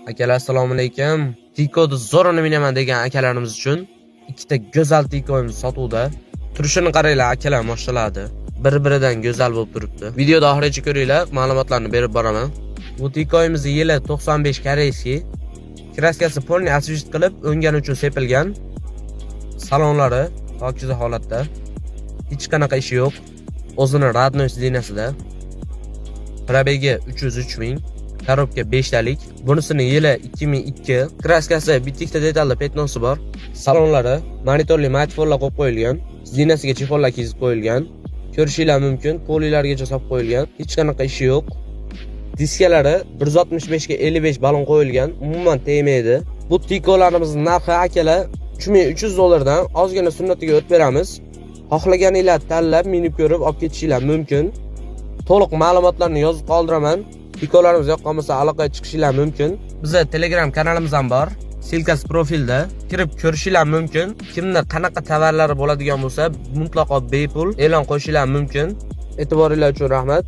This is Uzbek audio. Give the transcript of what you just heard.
Akalar assalomu alaykum. Tiko'da zo'rini minaman degan akalarimiz uchun ikkita go'zal tikoyimiz sotuvda. Turishini qaranglar akalar, mashallah. Bir-biridan go'zal bo'lib turibdi. Videoda oxirigacha ko'ringlar, ma'lumotlarni berib boraman. Bu tikoyimiz yili 95 koreyskiy. Kraskasi polniy освежит qilib, o'ngani uchun sepilgan. Salonlari pokiza holatda. Hech qanaqa ishi yo'q. O'zini radnoy sidenasida. Probegi 303 ming. Korobka 5 talik. Bunisining yili 2002. Kraskasi bittikda detalli petnosi bor. Salonlari monitorli matfollar qo'yib qo'yilgan. Zinasiga chexollar kizib qo'yilgan. Ko'rishinglar mumkin. Polilargacha solib qo'yilgan. Hech qanaqa ishi yo'q. Diskalari 165 ga 55 balon qo'yilgan. Umuman tegmaydi. Bu tikolarimizni narxi akalar $3300 dan ozgina sunnatiga o'tib beramiz. Xohlaganinglar tanlab minib ko'rib olib ketishinglar mumkin. To'liq ma'lumotlarni yozib qoldiraman. Tikolarimiz yoqqan bo'lsa aloqaga chiqishinglar mumkin. Bizning Telegram kanalimiz ham bor. Silkasi profilda kirib ko'rishinglar mumkin. Kimda qanaqa tovarlari bo'ladigan bo'lsa, mutlaqo bepul e'lon qo'yishinglar mumkin. E'tiboringlar uchun rahmat.